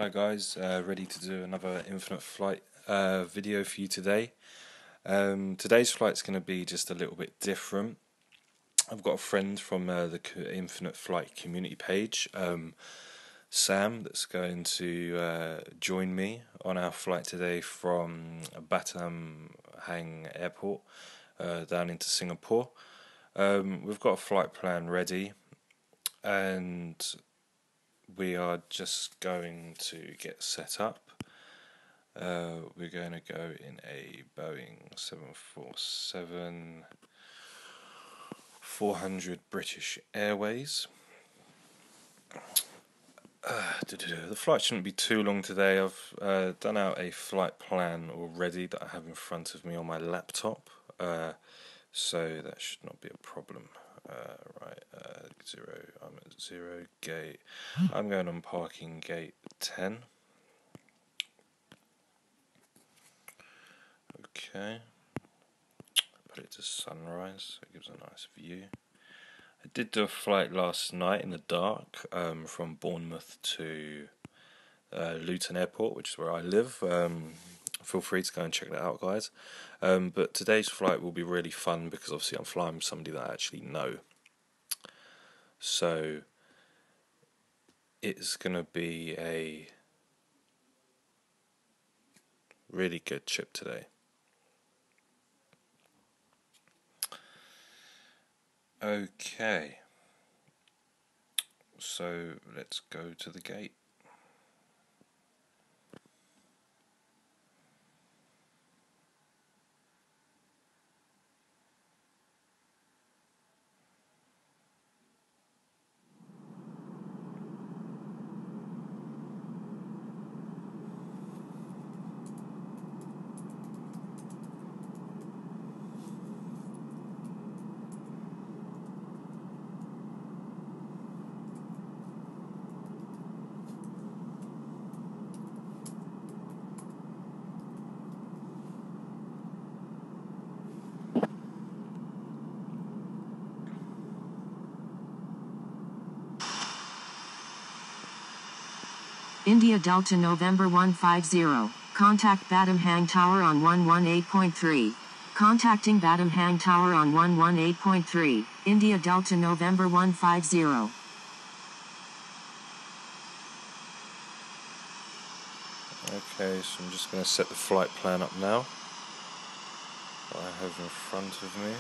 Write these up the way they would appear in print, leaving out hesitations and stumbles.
Hi guys, ready to do another infinite flight video for you today. Today's flight's going to be just a little bit different. I've got a friend from the Infinite Flight community page, Sam, that's going to join me on our flight today from Batam Hang Airport down into Singapore. We've got a flight plan ready, and we are just going to get set up. We're going to go in a Boeing 747-400 British Airways. The flight shouldn't be too long today. I've done out a flight plan already that I have in front of me on my laptop, so that should not be a problem. I'm at 0 gate. I'm going on parking gate 10. Okay, put it to sunrise so it gives a nice view. I did do a flight last night in the dark from Bournemouth to Luton Airport, which is where I live. Feel free to go and check that out, guys. But today's flight will be really fun because obviously I'm flying with somebody that I actually know. So it's going to be a really good trip today. Okay, so let's go to the gate. India Delta November 150. Contact Batam Hang Tower on 118.3. Contacting Batam Hang Tower on 118.3. India Delta November 150. Okay, so I'm just going to set the flight plan up now that I have in front of me.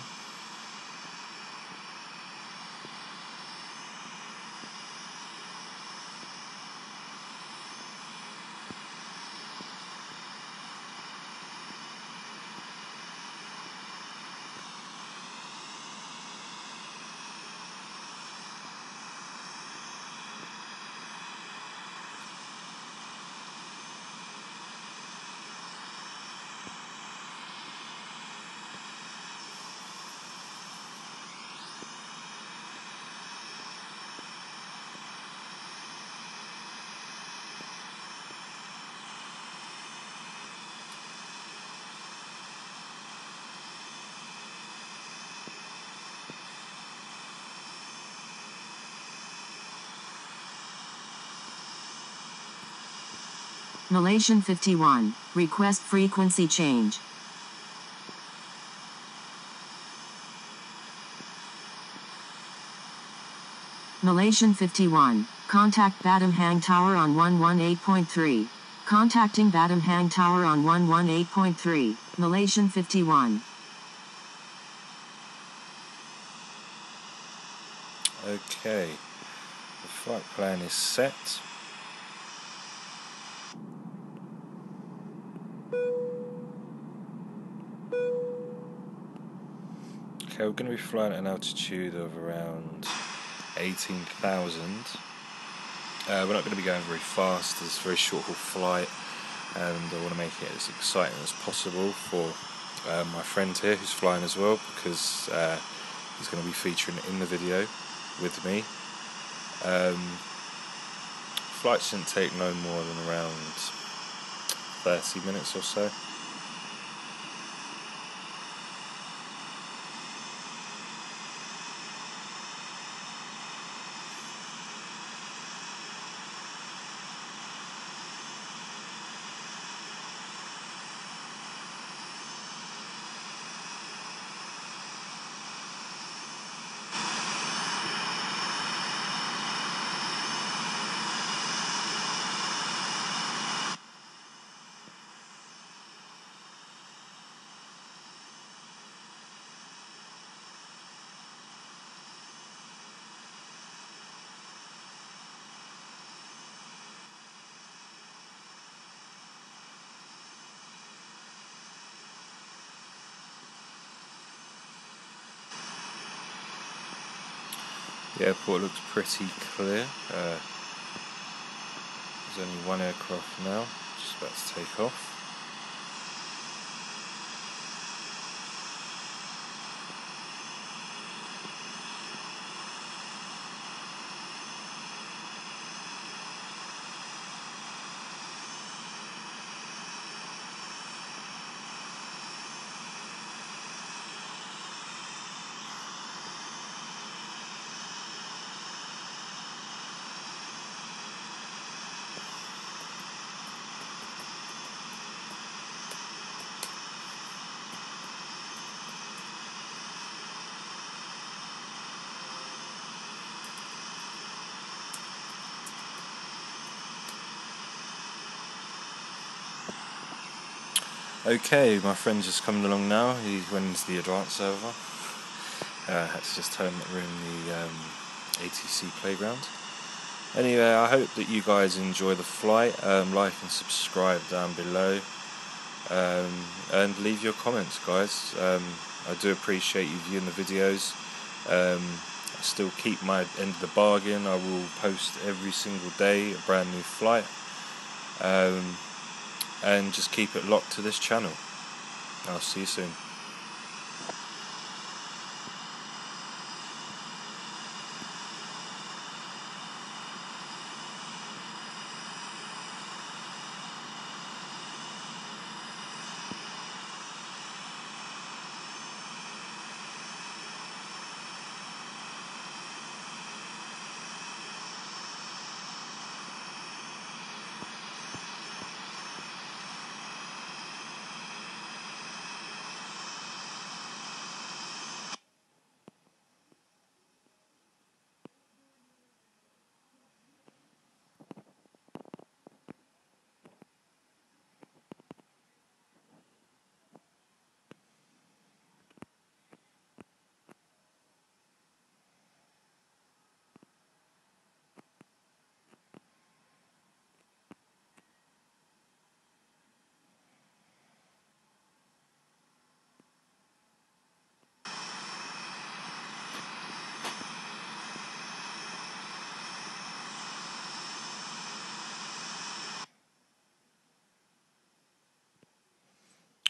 Malaysian 51. Request frequency change. Malaysian 51. Contact Batam Hang Tower on 118.3. Contacting Batam Hang Tower on 118.3. Malaysian 51. Okay, the flight plan is set. Okay, we're going to be flying at an altitude of around 18,000. We're not going to be going very fast. It's a very short haul flight, and I want to make it as exciting as possible for my friend here who's flying as well, because he's going to be featuring in the video with me. Flight shouldn't take no more than around 30 minutes or so. The airport looks pretty clear. There's only one aircraft now, just about to take off. Okay, my friend's just coming along now. He went into the advanced server. I had to just tell him that we're in the ATC playground. Anyway, I hope that you guys enjoy the flight. Like and subscribe down below. And leave your comments, guys. I do appreciate you viewing the videos. I still keep my end of the bargain. I will post every single day a brand new flight. And just keep it locked to this channel. I'll see you soon.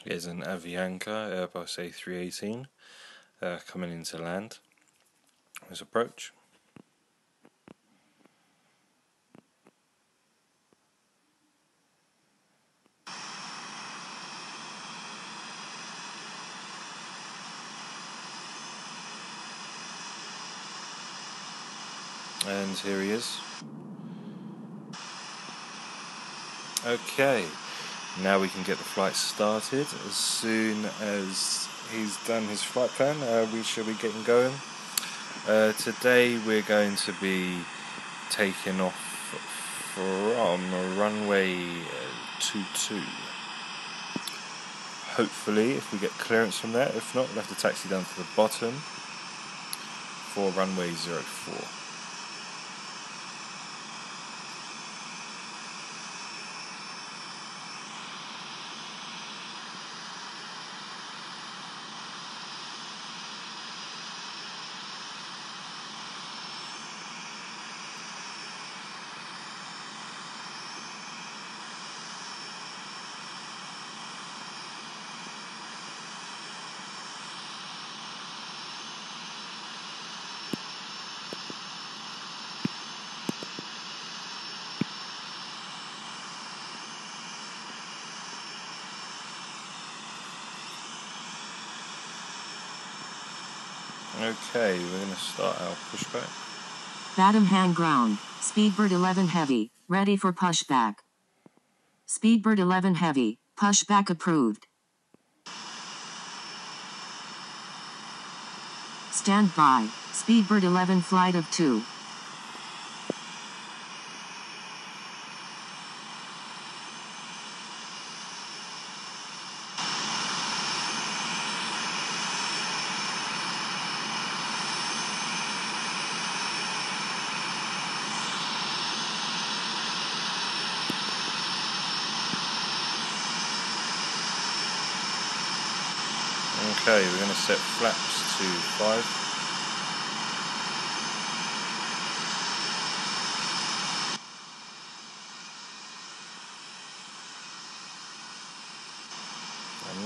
Here's an Avianca Airbus A318 coming into land. Let's approach. And here he is. Okay, now we can get the flight started. As soon as he's done his flight plan, we shall be getting going. Today we're going to be taking off from runway 22. Hopefully, if we get clearance from there. If not, we'll have to taxi down to the bottom for runway 04. Okay, we're going to start our pushback. Batam hang ground, Speedbird 11 Heavy, ready for pushback. Speedbird 11 Heavy, pushback approved. Stand by, Speedbird 11 flight of 2. Okay, we're going to set flaps to 5.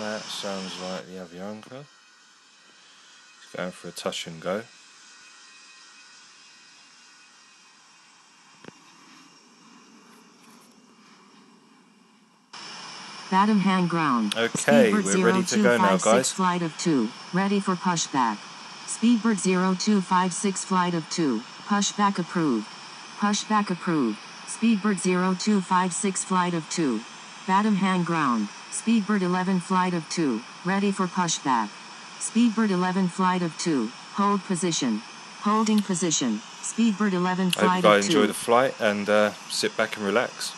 That sounds like the Avianca. It's going for a touch and go. Batam hang ground. Okay, Speedbird we're ready to go now, 0256 guys. flight of 2, ready for pushback. Speedbird 0256 flight of 2, pushback approved. Pushback approved. Speedbird 0256 flight of 2. Batam hang ground. Speedbird 11 flight of 2, ready for pushback. Speedbird 11 flight of 2, hold position. Holding position. Speedbird 11 I hope flight you guys of 2. enjoy the flight and sit back and relax.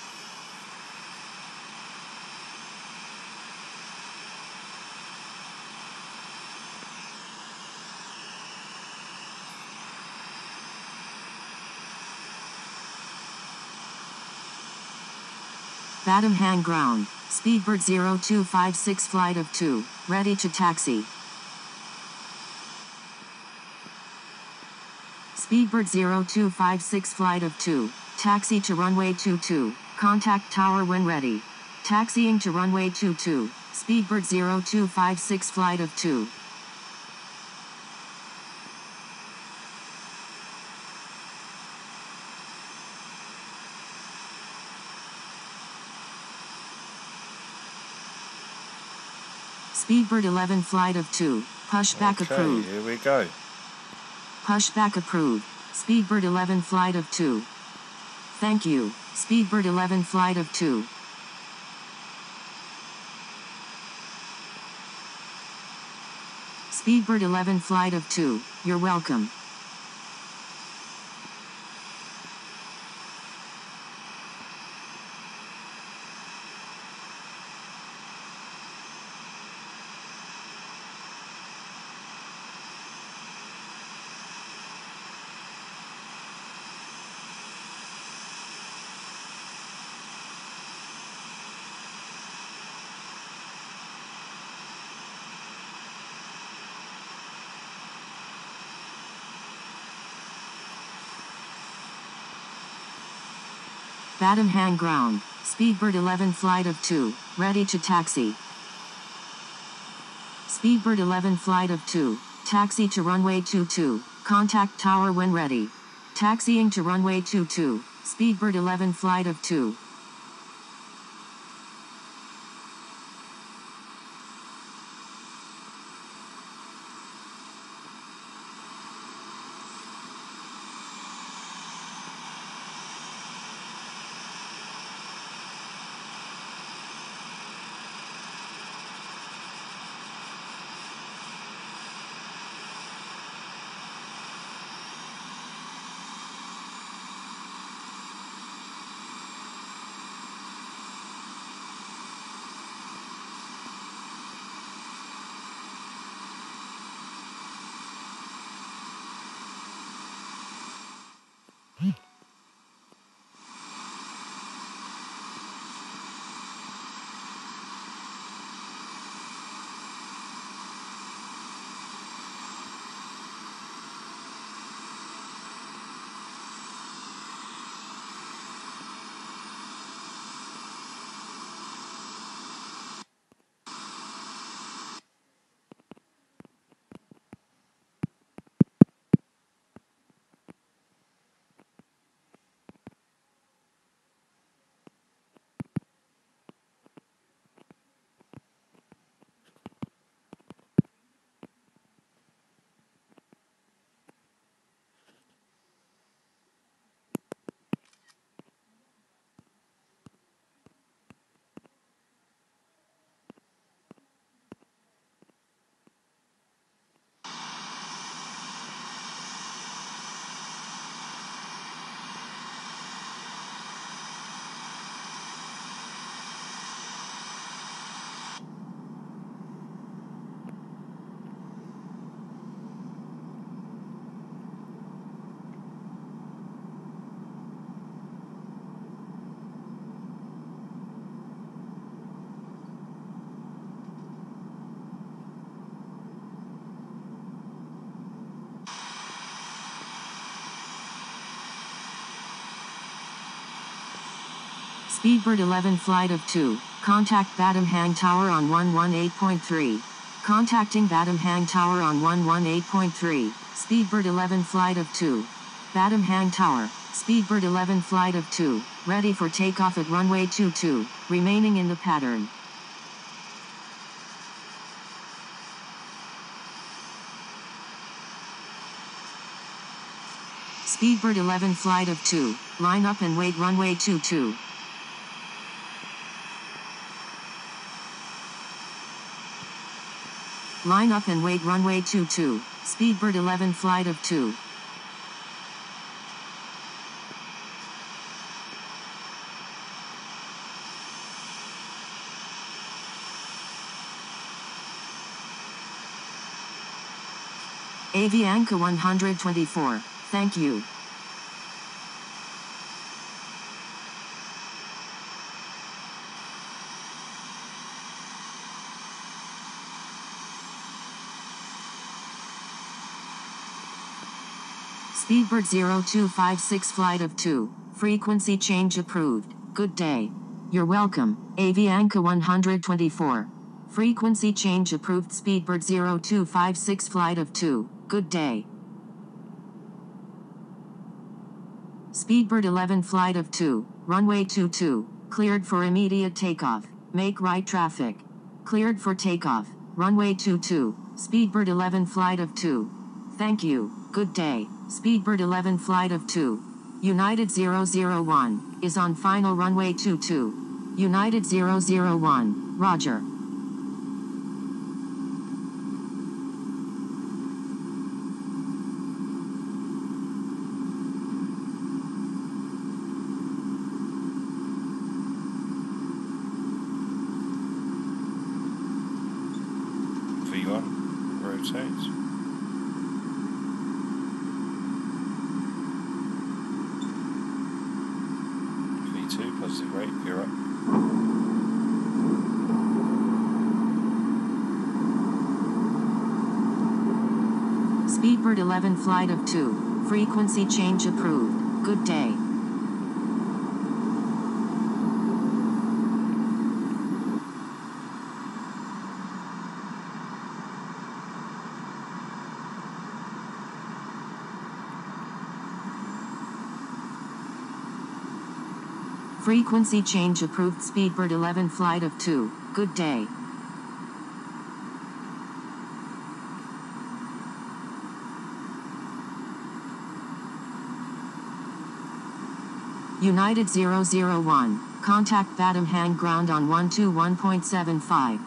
Batam hang ground. Speedbird 0256 flight of 2, ready to taxi. Speedbird 0256 flight of 2, taxi to runway 22, contact tower when ready. Taxiing to runway 22, Speedbird 0256 flight of 2. Speedbird 11 flight of 2, pushback approved. Here we go. Pushback approved. Speedbird 11 flight of 2. Thank you, Speedbird 11 flight of 2. Speedbird 11 flight of 2, you're welcome. Batam hang ground. Speedbird 11 flight of 2, ready to taxi. Speedbird 11 flight of 2, taxi to runway 22, contact tower when ready. Taxiing to runway 22, Speedbird 11 flight of 2. Speedbird 11 flight of 2, Contact Batam Hang Tower on 118.3. Contacting Batam Hang Tower on 118.3. Speedbird 11 flight of 2. Batam Hang Tower, Speedbird 11 flight of 2, ready for takeoff at runway 22, remaining in the pattern. Speedbird 11 flight of 2, line up and wait runway 22. Line up and wait runway 22, Speedbird 11 flight of 2. Avianca 124, thank you. Speedbird 0256 flight of 2, frequency change approved, good day. You're welcome, Avianca 124. Frequency change approved Speedbird 0256 flight of 2, good day. Speedbird 11 flight of 2, runway 22, cleared for immediate takeoff, make right traffic. Cleared for takeoff, runway 22, Speedbird 11 flight of 2. Thank you, good day, Speedbird 11 flight of 2. United 001, is on final runway 22. United 001, roger. V1, rotate. V2, positive rate, gear up. Speedbird 11 flight of 2, frequency change approved, good day. Frequency change approved Speedbird 11 flight of 2, good day. United 001, contact Batam Hang ground on 121.75.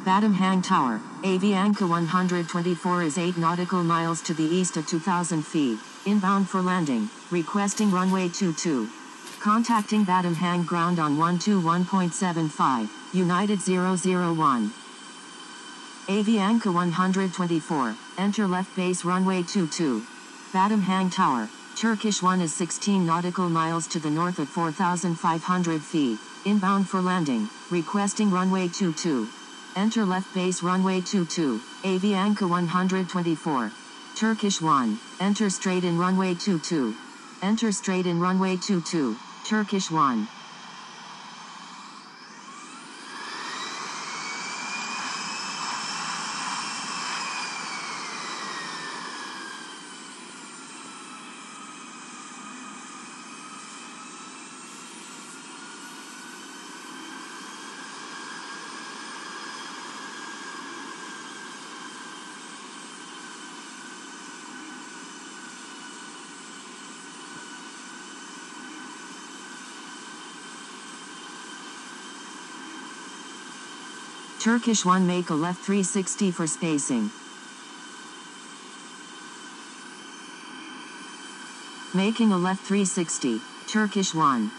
Batam Hang Tower, Avianca 124 is 8 nautical miles to the east of 2,000 feet, inbound for landing, requesting runway 22. Contacting Batam Hang ground on 121.75, United 001. Avianca 124, enter left base runway 22. Batam Hang Tower, Turkish 1 is 16 nautical miles to the north at 4,500 feet, inbound for landing, requesting runway 22. Enter left base runway 22, Avianca 124. Turkish 1, enter straight in runway 22. Enter straight in runway 22, Turkish 1. Turkish 1 make a left 360 for spacing. Making a left 360, Turkish 1.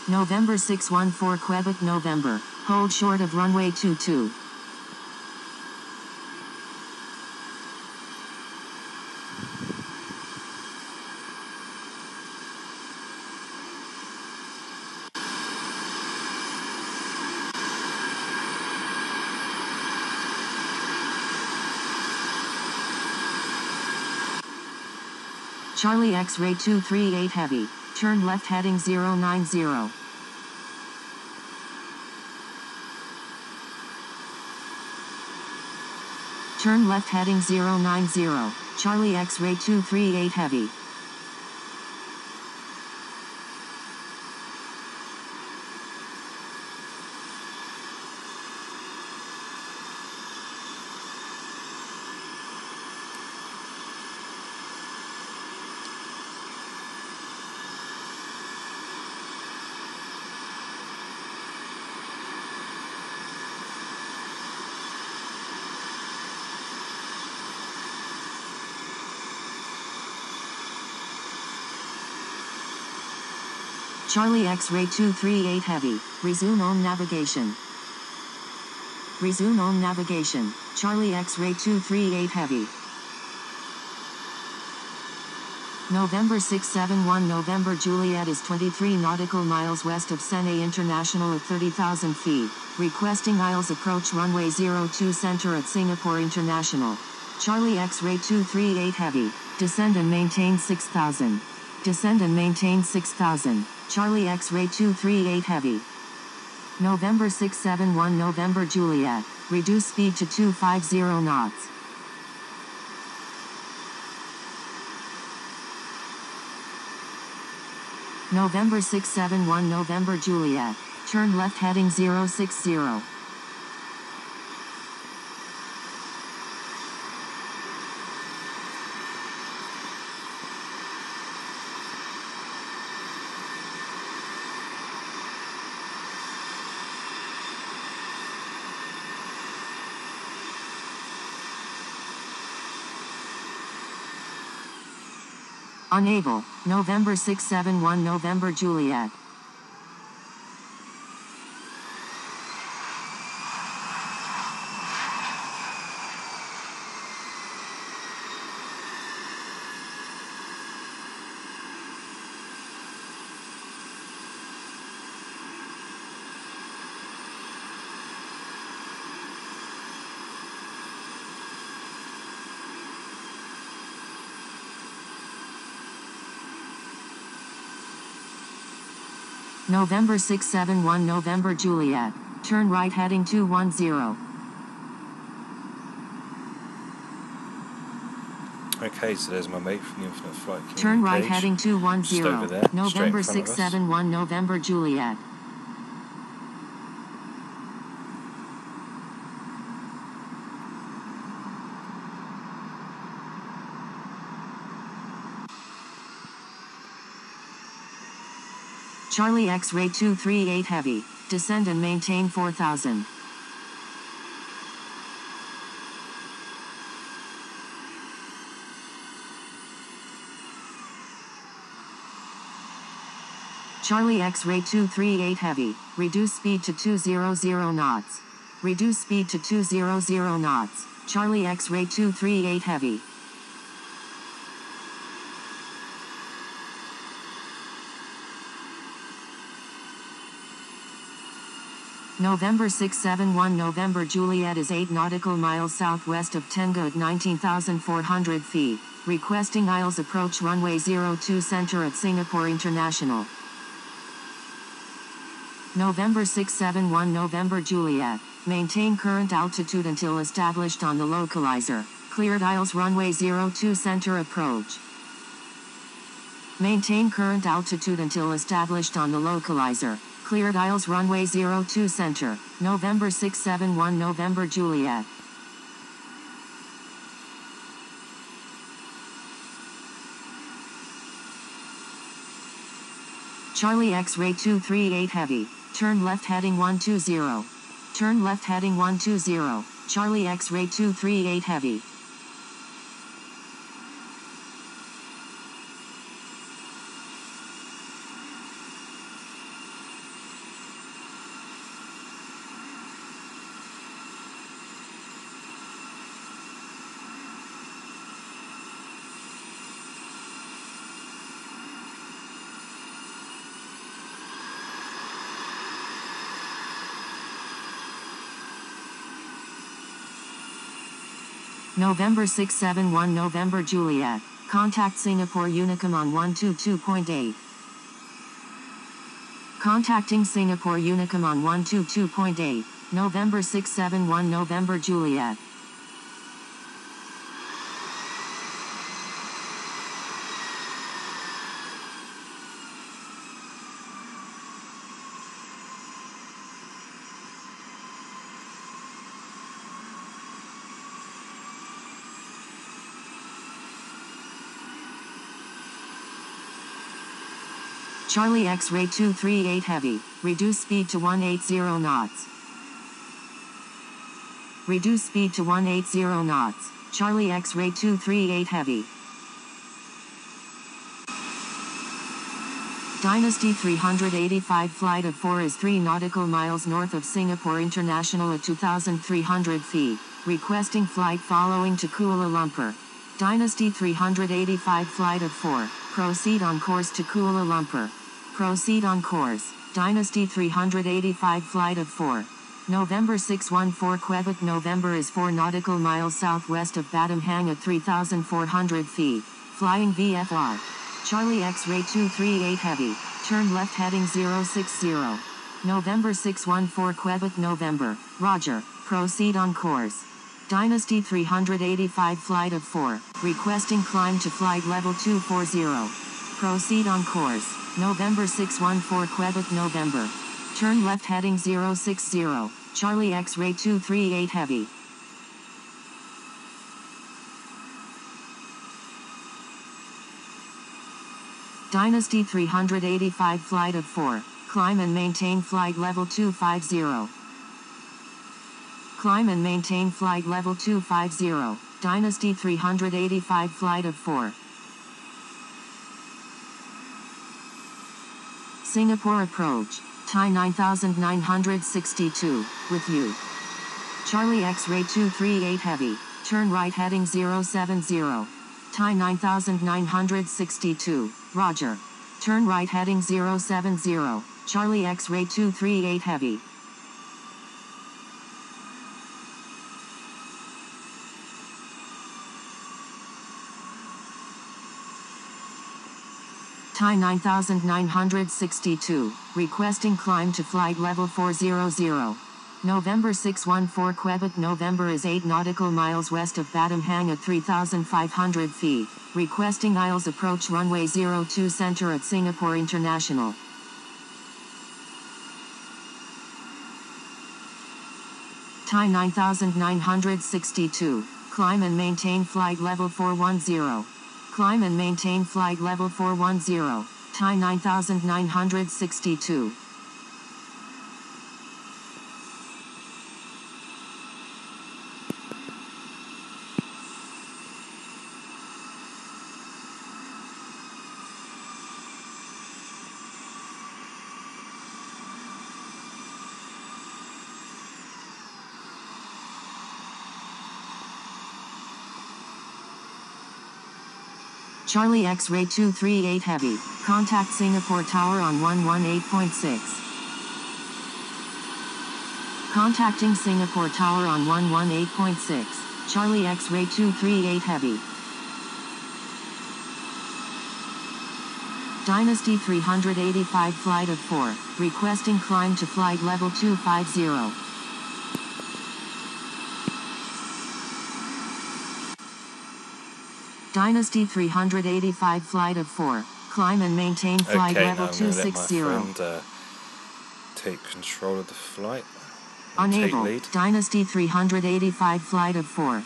November 614 Quebec November, hold short of runway 22. Charlie X-ray 238 heavy, turn left heading 090. Turn left heading 090, Charlie X-ray 238 heavy. Charlie X-ray 238 heavy, resume on navigation. Resume on navigation, Charlie X-ray 238 heavy. November 671 November Juliet is 23 nautical miles west of Sene International at 30,000 feet, requesting aisles approach runway 02 center at Singapore International. Charlie X-ray 238 heavy, descend and maintain 6,000. Descend and maintain 6,000, Charlie X-ray 238 heavy. November 671 November Juliet, reduce speed to 250 knots. November 671 November Juliet, turn left heading 060. Unable, November 671 November Juliet. November 671 November Juliet, turn right heading 210. Okay, so there's my mate from the Infinite Flight. Turn right heading 210. Just over there, November straight in front of us. 671 November Juliet. Charlie X-ray 238 heavy, descend and maintain 4,000. Charlie X-ray 238 heavy, reduce speed to 200 knots. Reduce speed to 200 knots, Charlie X-ray 238 heavy. November 671 November Juliet is 8 nautical miles southwest of Tenga at 19,400 feet, requesting aisles approach runway 02 center at Singapore International. November 671 November Juliet, maintain current altitude until established on the localizer, cleared aisles runway 02 center approach. Maintain current altitude until established on the localizer. Cleared aisles runway 02 center, November 671 November Juliet. Charlie X-ray 238 heavy, turn left heading 120. Turn left heading 120, Charlie X-ray 238 heavy. November 671 November Juliet. Contact Singapore Unicom on 122.8. Contacting Singapore Unicom on 122.8. November 671 November Juliet. Charlie X-ray 238 Heavy. Reduce speed to 180 knots. Reduce speed to 180 knots. Charlie X-ray 238 Heavy. Dynasty 385 flight of 4 is 3 nautical miles north of Singapore International at 2,300 feet. Requesting flight following to Kuala Lumpur. Dynasty 385 flight of 4. Proceed on course to Kuala Lumpur. Proceed on course. Dynasty 385 flight of 4. November 614 Quebec November is 4 nautical miles southwest of Batam Hang at 3,400 feet. Flying VFR. Charlie X-ray 238 Heavy. Turn left heading 060. November 614 Quebec November. Roger. Proceed on course. Dynasty 385 flight of 4. Requesting climb to flight level 240. Proceed on course. November 614 Quebec November. Turn left heading 060. Charlie X-ray 238 Heavy. Dynasty 385 flight of 4. Climb and maintain flight level 250. Climb and maintain flight level 250. Dynasty 385 flight of 4. Singapore approach. Thai 9962. With you. Charlie X-ray 238 Heavy. Turn right heading 070. Thai 9962. Roger. Turn right heading 070. Charlie X-ray 238 Heavy. Thai 9962. Requesting climb to flight level 400. November 614 Quebec November is 8 nautical miles west of Batam Hang at 3,500 feet. Requesting IELTS approach runway 02 center at Singapore International. Thai 9962. Climb and maintain flight level 410. Climb and maintain flight level 410. Thai 9962. Charlie X-ray 238 Heavy. Contact Singapore Tower on 118.6. Contacting Singapore Tower on 118.6. Charlie X-ray 238 Heavy. Dynasty 385 flight of 4. Requesting climb to flight level 250. Dynasty 385 flight of 4. Climb and maintain flight level 260. Let my friend take control of the flight. Unable. Take lead. Dynasty 385 flight of 4.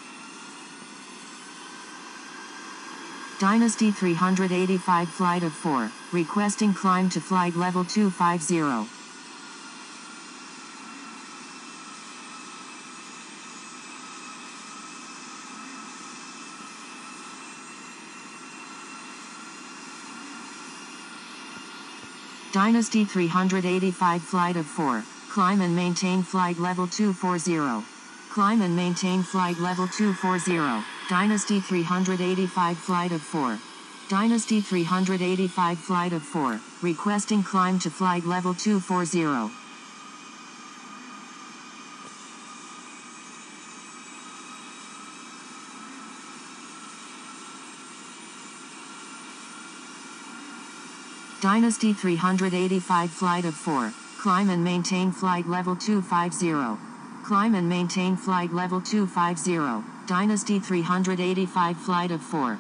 Dynasty 385 flight of 4. Requesting climb to flight level 250. Dynasty 385 flight of 4. Climb and maintain flight level 240. Climb and maintain flight level 240. Dynasty 385 flight of 4. Dynasty 385 flight of 4. Requesting climb to flight level 240. Dynasty 385 flight of 4, climb and maintain flight level 250. Climb and maintain flight level 250, Dynasty 385 flight of 4.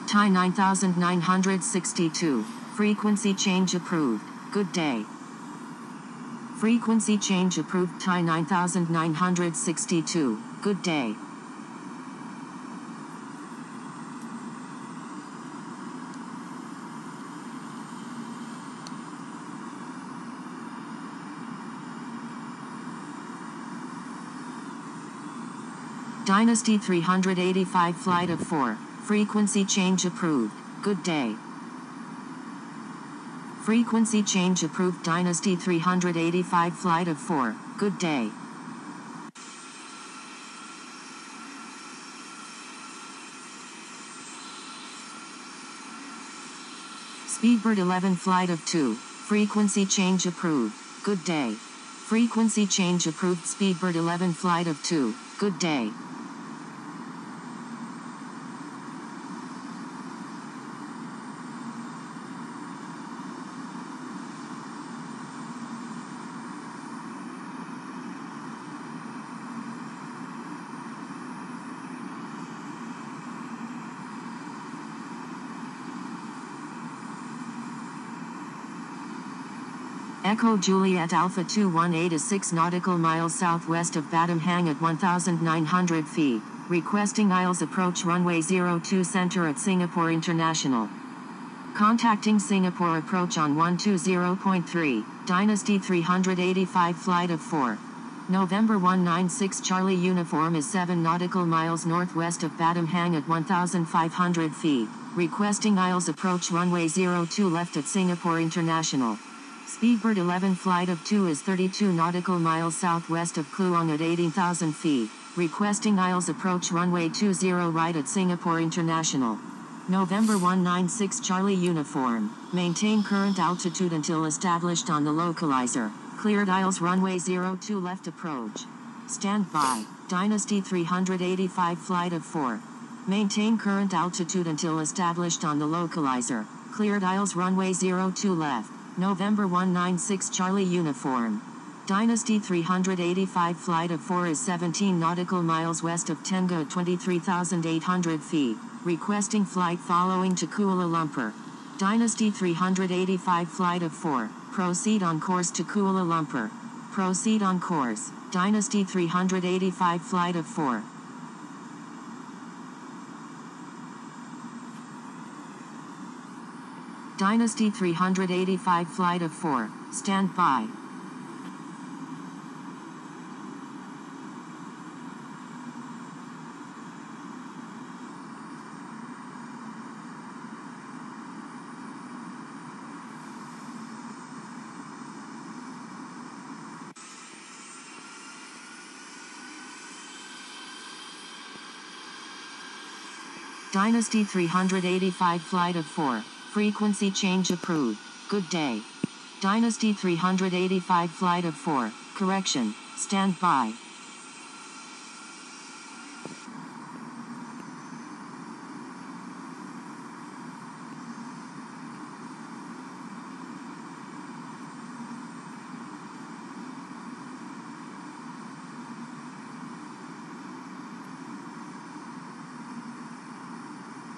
Thai 9962, frequency change approved, good day. Frequency change approved Thai 9962, good day. Dynasty 385 flight of 4, frequency change approved, good day. Frequency change approved Dynasty 385 flight of 4, good day. Speedbird 11 flight of 2, frequency change approved, good day. Frequency change approved Speedbird 11 flight of 2, good day. Echo Juliet Alpha 218 is 6 nautical miles southwest of Batam Hang at 1,900 feet, requesting IELTS approach runway 02 center at Singapore International. Contacting Singapore approach on 120.3, Dynasty 385 flight of 4. November 196 Charlie uniform is 7 nautical miles northwest of Batam Hang at 1,500 feet, requesting IELTS approach runway 02 left at Singapore International. Speedbird 11 flight of 2 is 32 nautical miles southwest of Kluang at 18,000 feet, requesting IELTS approach runway 20 right at Singapore International. November 196 Charlie uniform, maintain current altitude until established on the localizer, cleared IELTS runway 02 left approach. Stand by, Dynasty 385 flight of 4. Maintain current altitude until established on the localizer, cleared IELTS runway 02 left. November 196 Charlie uniform. Dynasty 385 flight of 4 is 17 nautical miles west of Tengah at 23,800 feet, requesting flight following to Kuala Lumpur. Dynasty 385 flight of 4, proceed on course to Kuala Lumpur. Proceed on course, Dynasty 385 flight of 4. Dynasty 385 flight of 4, stand by. Dynasty 385 flight of 4. Frequency change approved, good day. Dynasty 385 flight of 4, correction, stand by.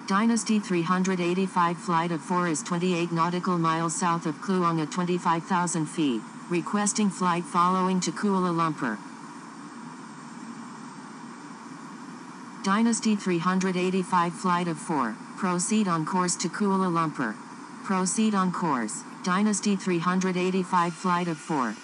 Dynasty 385 flight of 4 is 28 nautical miles south of Kluang at 25,000 feet, requesting flight following to Kuala Lumpur. Dynasty 385 flight of 4, proceed on course to Kuala Lumpur. Proceed on course, Dynasty 385 flight of 4.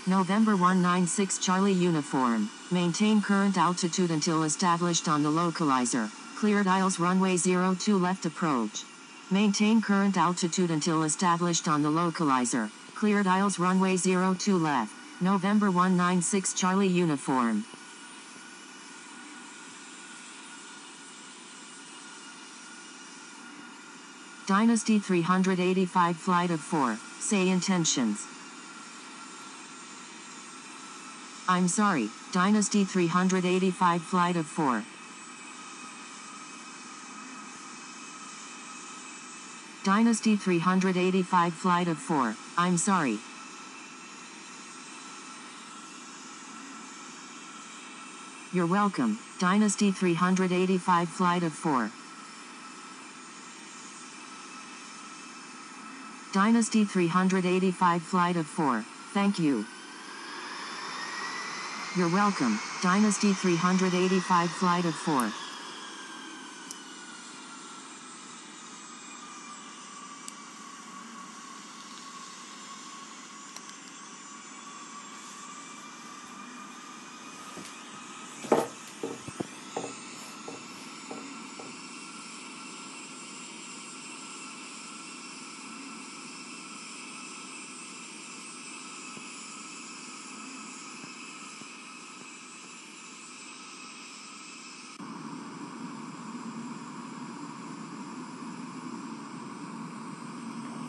November 196 Charlie uniform, maintain current altitude until established on the localizer, cleared IELTS runway 02 left approach. Maintain current altitude until established on the localizer, Cleared aisles runway 02 left, November 196 Charlie uniform. Dynasty 385 flight of 4, say intentions. I'm sorry, Dynasty 385 flight of 4. Dynasty 385 flight of 4, I'm sorry. You're welcome, Dynasty 385 flight of 4. Dynasty 385 flight of 4, thank you. You're welcome, Dynasty 385 flight of 4.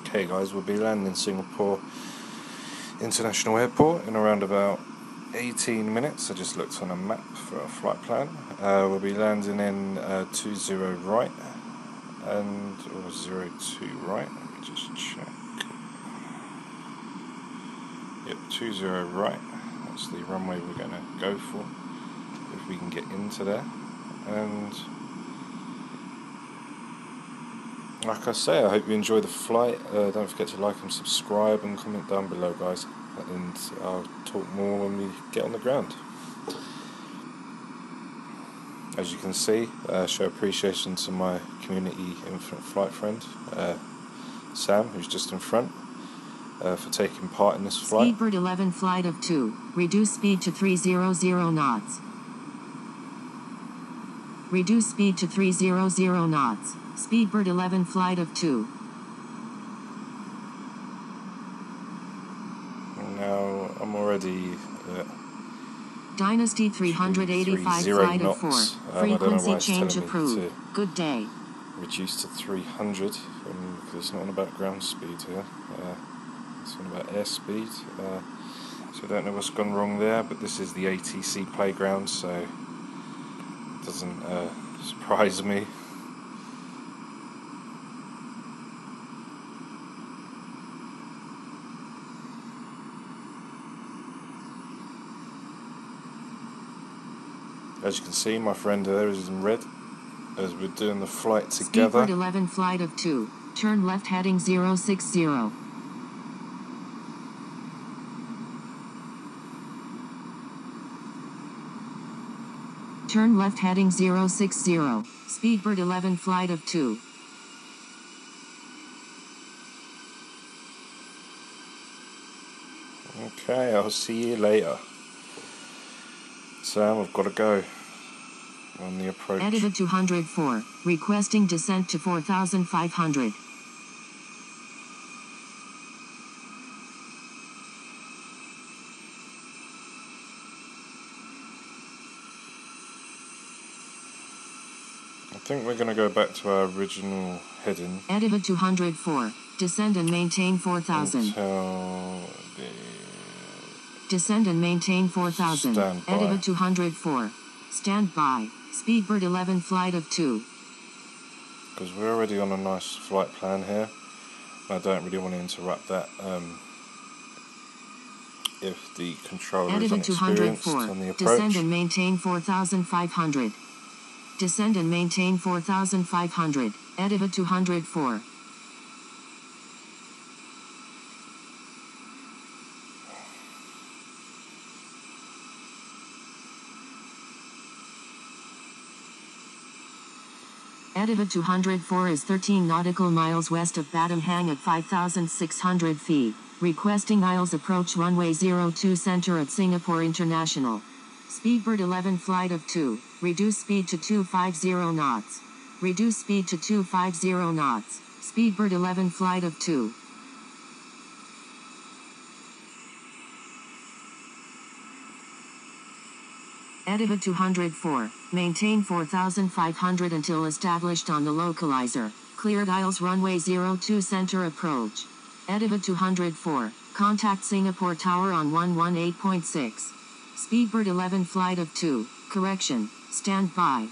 Okay guys, we'll be landing in Singapore International Airport in around about 18 minutes. I just looked on a map for a flight plan. We'll be landing in 20 right and or 02 right. Let me just check. Yep, 20 right. That's the runway we're going to go for if we can get into there. And like I say, I hope you enjoy the flight. Don't forget to like and subscribe and comment down below, guys. And I'll talk more when we get on the ground. As you can see, show appreciation to my community infinite flight friend, Sam, who's just in front, for taking part in this flight. Speedbird 11 flight of 2, reduce speed to 300 knots. Reduce speed to 300 knots. Speedbird 11 flight of 2. Now I'm already Dynasty 385 flight of 4. Frequency change approved. Good day. Reduced to 300 because it's not on about ground speed here. It's on about air speed. So I don't know what's gone wrong there, but this is the ATC playground, so it doesn't surprise me. As you can see, my friend there is in red as we're doing the flight together. Speedbird 11 flight of 2, turn left heading 060. Turn left heading 060. Speedbird 11 flight of 2. Okay, I'll see you later. Sam, I've got to go on the approach. Edited 204, requesting descent to 4,500. I think we're going to go back to our original heading. Edited 204, descend and maintain 4,000. Until Descend and maintain 4,000. Stand by. Edited 204. Stand by. Speedbird 11 flight of 2. Because we're already on a nice flight plan here. I don't really want to interrupt that if the controller is Edited inexperienced 204. on the approach. Descend and maintain 4,500. Descend and maintain 4,500. Edited 204. Edited 204 is 13 nautical miles west of Batam Hang at 5,600 feet, requesting aisles approach runway 02 center at Singapore International. Speedbird 11 flight of 2, reduce speed to 250 knots. Reduce speed to 250 knots. Speedbird 11 flight of 2. EDIVA 204, maintain 4500 until established on the localizer. Cleared aisles runway 02 center approach. EDIVA 204, contact Singapore Tower on 118.6. Speedbird 11 flight of 2, correction, stand by.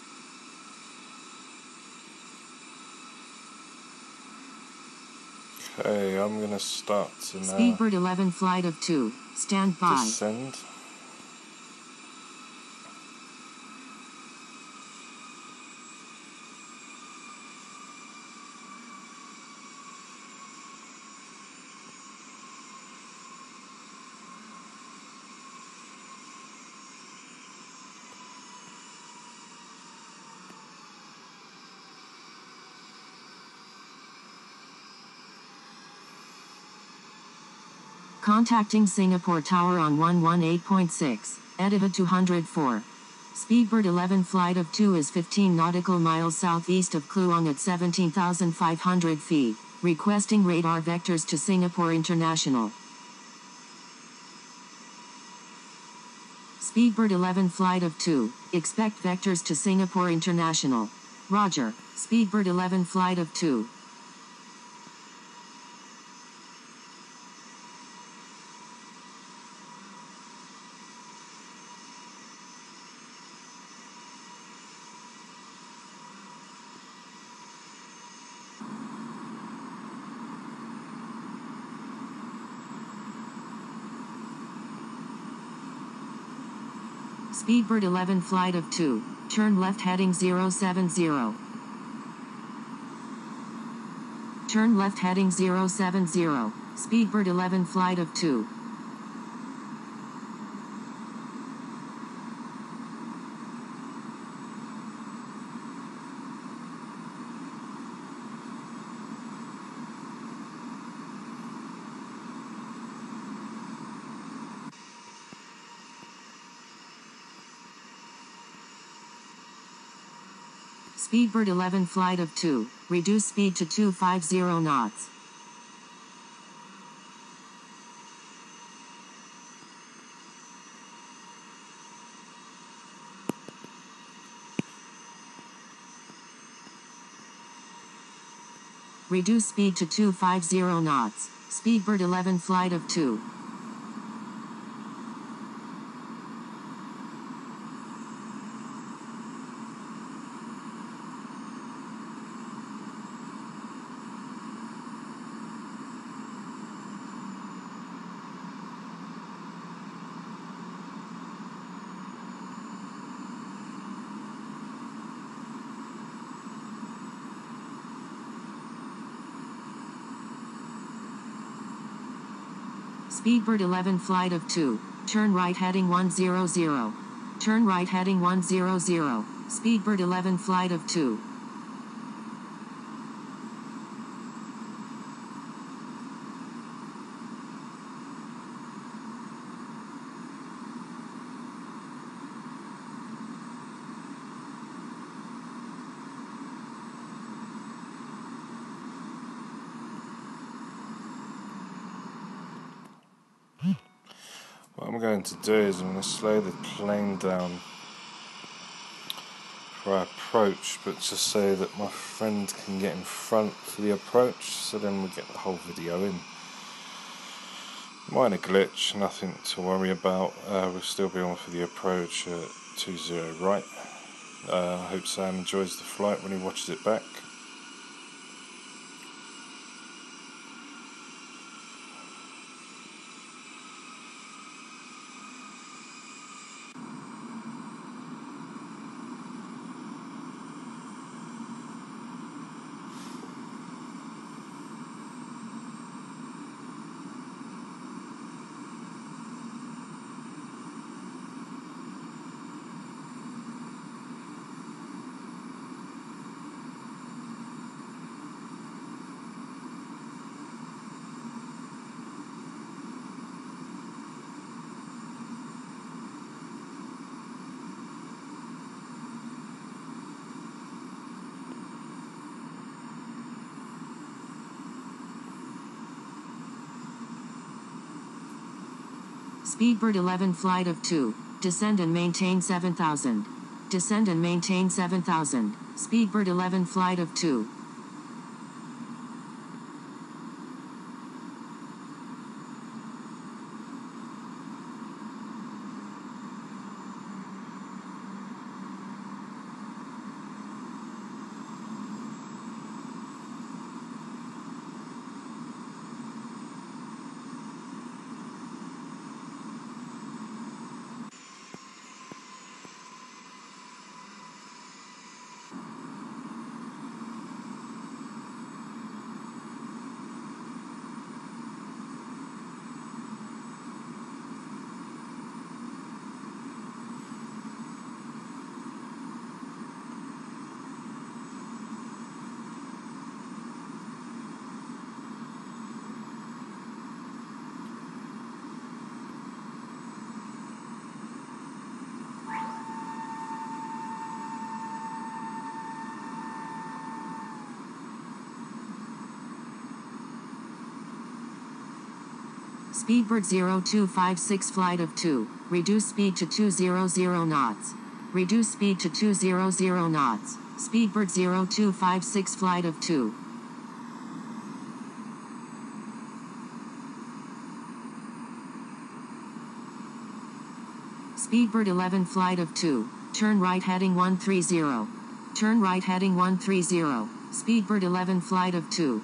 Okay, I'm gonna start to now Speedbird 11 flight of 2, stand by. descend. Contacting Singapore Tower on 118.6, EDIVA 204. Speedbird 11 flight of 2 is 15 nautical miles southeast of Kluang at 17,500 feet, requesting radar vectors to Singapore International. Speedbird 11 flight of 2, expect vectors to Singapore International. Roger, Speedbird 11 flight of 2. Speedbird 11 flight of 2, turn left heading 070. Turn left heading 070, Speedbird 11 flight of 2. Speedbird 11 flight of 2, reduce speed to 250 knots. Reduce speed to 250 knots, Speedbird 11 flight of 2. Speedbird 11 flight of 2, turn right heading 100. Turn right heading 100, Speedbird 11 flight of 2. What I'm going to do is I'm going to slow the plane down for our approach, but just so that my friend can get in front for the approach, so then we get the whole video in. Minor glitch, nothing to worry about. We'll still be on for the approach at 20 right. I hope Sam enjoys the flight when he watches it back. Speedbird 11 flight of 2, Descend and maintain 7,000. Descend and maintain 7,000. Speedbird 11 flight of 2. Speedbird 0256 flight of 2. Reduce speed to 200 knots. Reduce speed to 200 knots. Speedbird 0256 flight of 2. Speedbird 11 flight of 2. Turn right heading 130. Turn right heading 130. Speedbird 11 flight of 2.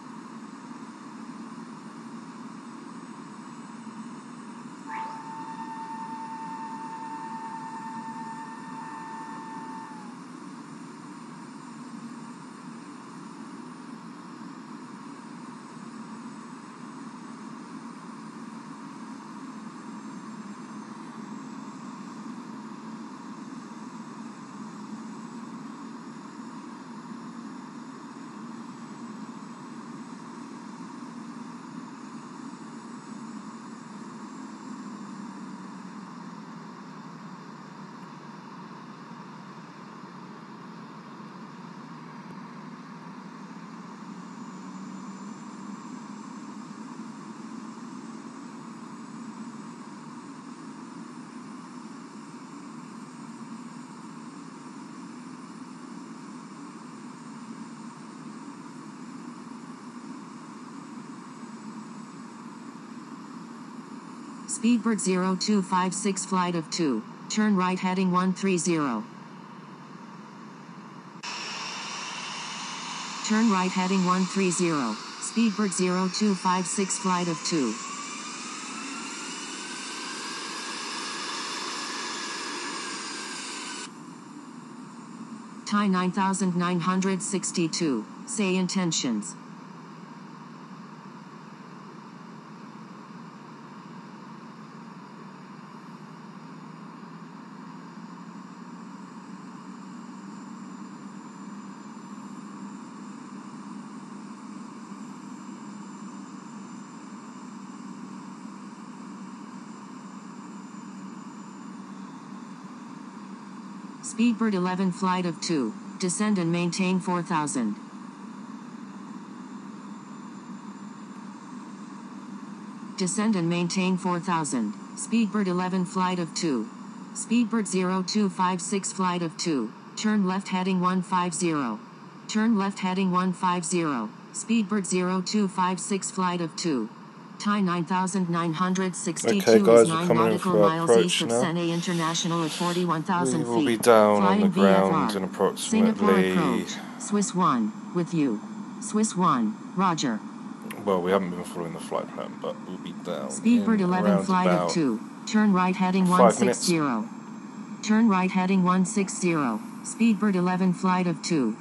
Speedbird 0256 flight of 2. Turn right heading 130. Turn right heading 130. Speedbird 0256 flight of 2. Thai 9962. Say intentions. Speedbird 11 flight of 2. Descend and maintain 4,000. Descend and maintain 4,000. Speedbird 11 flight of 2. Speedbird 0256 flight of 2. Turn left heading 150. Turn left heading 150. Speedbird 0256 flight of 2. Thai 9962 Okay, guys, is we're 9 coming in nautical for our miles approach east of now. Sene International at 41,000 We feet. will be down on the Flying ground VFR. in Singapore approximately... approach. Swiss 1, with you. Swiss 1, Roger. Well, we haven't been following the flight plan, but we'll be down Speedbird in 11 around flight of about 2. Turn right heading 5 minutes. 160. Turn right heading 160. Speedbird 11 flight of 2.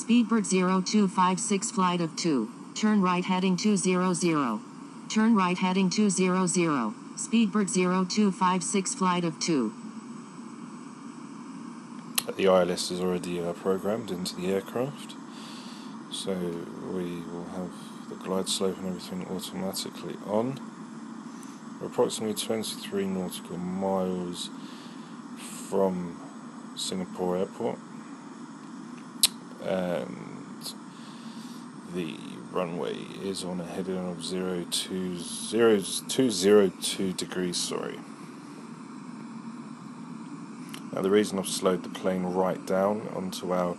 Speedbird 0256 flight of 2. Turn right heading 200. Turn right heading 200. Speedbird 0256 flight of 2. the ILS is already programmed into the aircraft, so we will have the glide slope and everything automatically on. We're approximately 23 nautical miles from Singapore Airport, and the runway is on a heading of 202 degrees, sorry. Now the reason I've slowed the plane right down onto our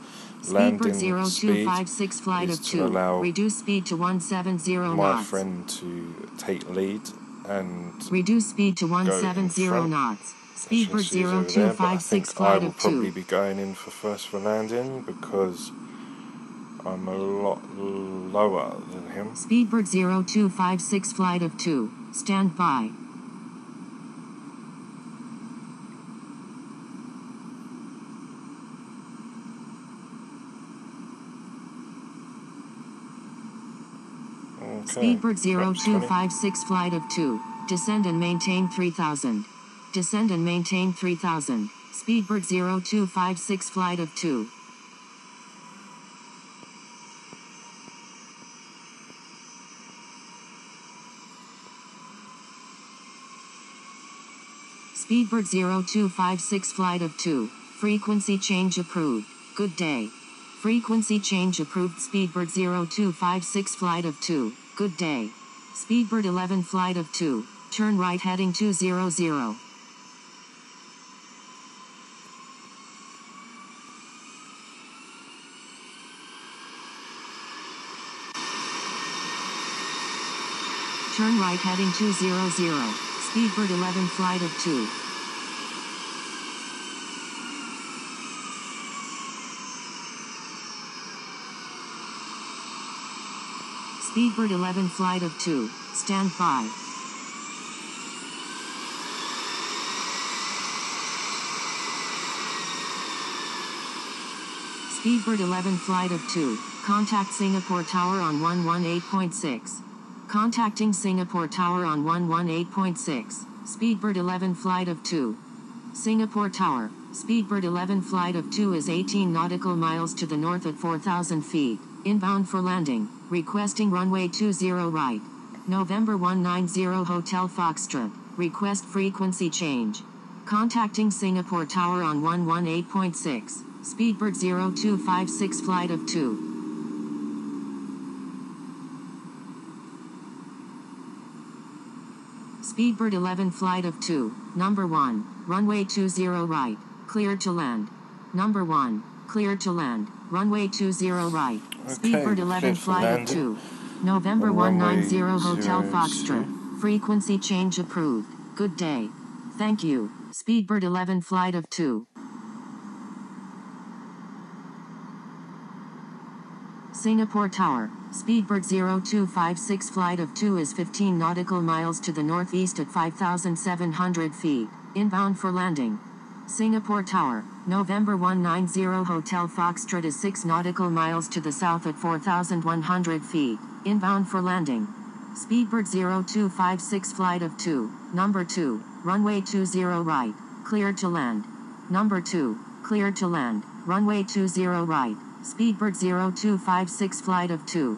landing speed is to allow reduce speed to 170 my knots. friend to take lead and reduce speed to 170 knots. Speedbird 0256 flight I will of 2. probably be going in for first for landing because I'm a lot lower than him. Speedbird 0256 flight of 2. Stand by. Okay. Speedbird 0256 flight of 2. Descend and maintain 3000. Descend and maintain 3000. Speedbird 0256 flight of 2. Speedbird 0256 flight of 2. Frequency change approved. Good day. Frequency change approved. Speedbird 0256 flight of 2. Good day. Speedbird 11 flight of 2. Turn right heading 200. Turn right heading 200. Speedbird 11 flight of 2. Speedbird 11 flight of 2. Stand by. Speedbird 11 flight of 2. Contact Singapore Tower on 118.6. Contacting Singapore Tower on 118.6. Speedbird 11 flight of 2. Singapore Tower. Speedbird 11 flight of 2 is 18 nautical miles to the north at 4,000 feet. Inbound for landing. Requesting runway 20 right. November 190 Hotel Foxtrot. Request frequency change. Contacting Singapore Tower on 118.6. Speedbird 0256 flight of 2. Speedbird 11 flight of 2, number 1, runway 20 right, cleared to land. Number 1, cleared to land, runway 20 right. Speedbird 11 flight of 2, November 190 Hotel Foxtrot, frequency change approved. Good day. Thank you. Speedbird 11 flight of 2. Singapore Tower. Speedbird 0256 flight of 2 is 15 nautical miles to the northeast at 5,700 feet. Inbound for landing. Singapore Tower. November 190 Hotel Foxtrot is 6 nautical miles to the south at 4,100 feet. Inbound for landing. Speedbird 0256 flight of 2. Number 2. Runway 20 right. Cleared to land. Number 2. Cleared to land. Runway 20 right. Speedbird 0256 flight of 2.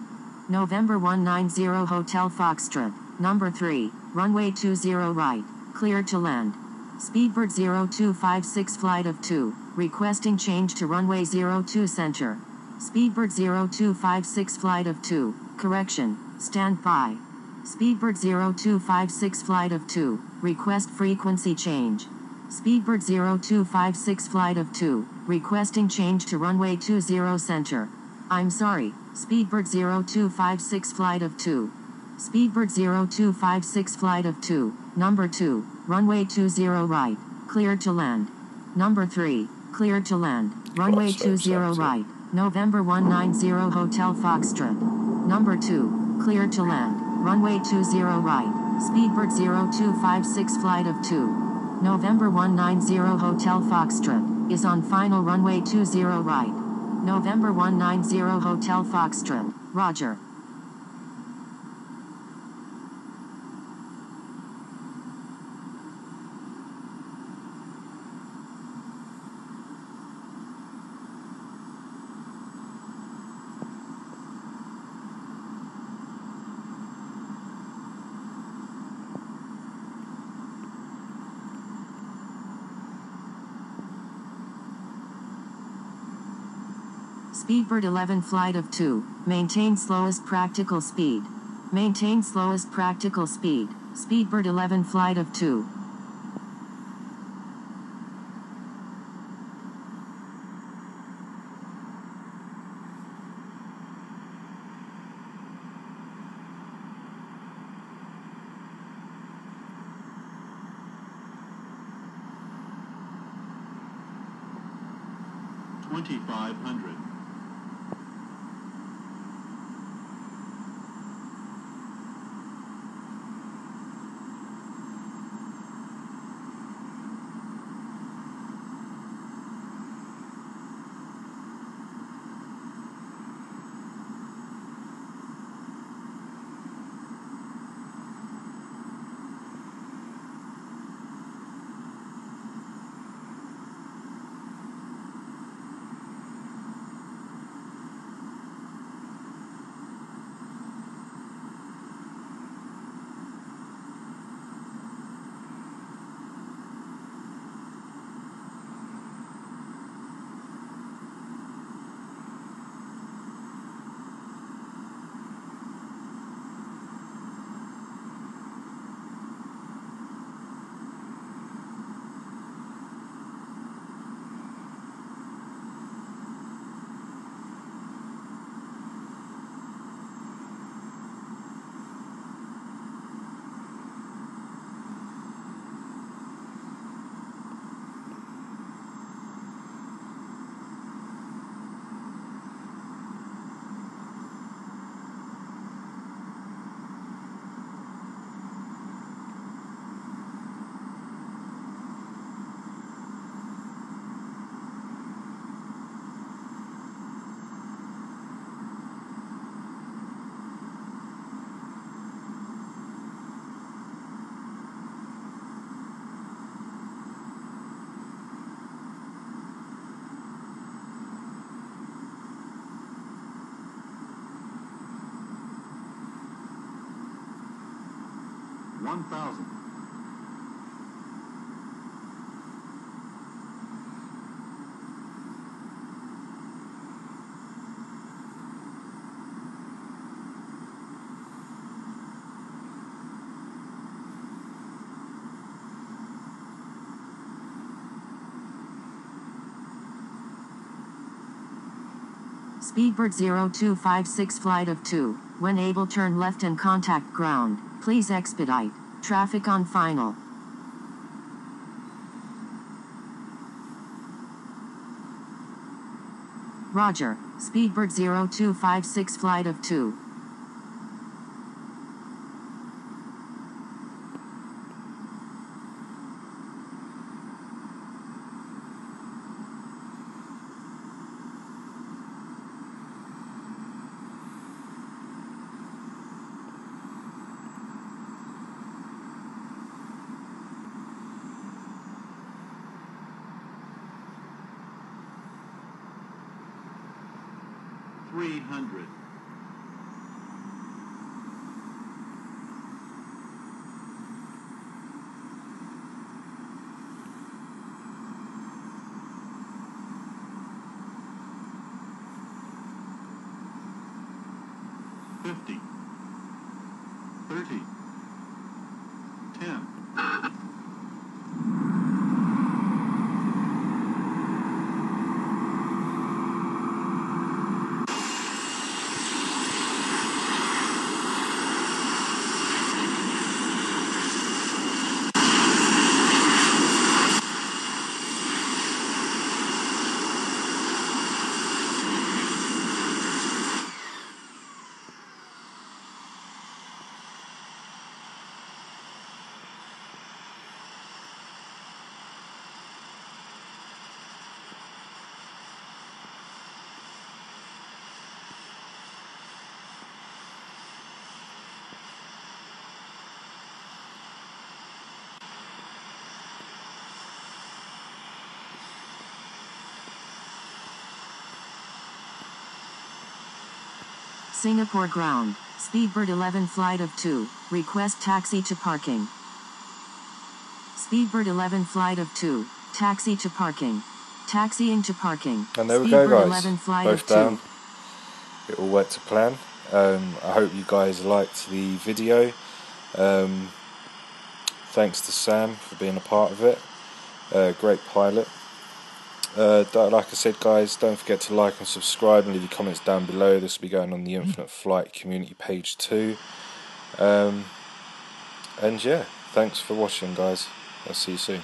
November 190 Hotel Foxtrot. Number 3. Runway 20 right. Cleared to land. Speedbird 0256 flight of 2. Requesting change to runway 02 center. Speedbird 0256 flight of 2. Correction. Stand by. Speedbird 0256 flight of 2. Request frequency change. Speedbird 0256 flight of 2, requesting change to runway 20 center. I'm sorry, Speedbird 0256 flight of 2. Speedbird 0256 flight of 2, number 2, runway 20 right, cleared to land. Number 3, cleared to land, runway 20 right, November 190 Hotel Foxtrot. Number 2, cleared to land, runway 20 right, Speedbird 0256 flight of 2. November 190 Hotel Foxtrot, is on final runway 20 right. November 190 Hotel Foxtrot, roger. Speedbird 11 flight of 2, maintain slowest practical speed. Maintain slowest practical speed, Speedbird 11 flight of 2. $2,500. $1,000. Speedbird 0256 flight of 2, when able turn left and contact ground, please expedite, traffic on final. Roger, Speedbird 0256 flight of 2. $300. $50. $30. $10. Singapore ground, Speedbird 11 flight of 2, request taxi to parking. Speedbird 11 flight of 2, taxi to parking. Taxiing to parking. And there we Speed go, bird guys. 11 flight Both of down. 2. It all went to plan. I hope you guys liked the video. Thanks to Sam for being a part of it. Great pilot. Like I said, guys, don't forget to like and subscribe and leave your comments down below. This will be going on the Infinite Flight community page too. And yeah, thanks for watching, guys. I'll see you soon.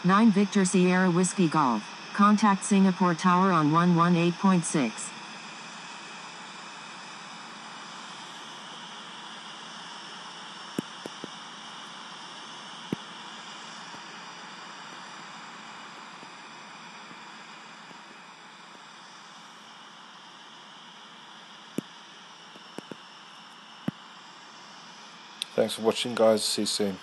Nine Victor Sierra Whiskey Golf. Contact Singapore Tower on 118.6. Thanks for watching, guys. See you soon.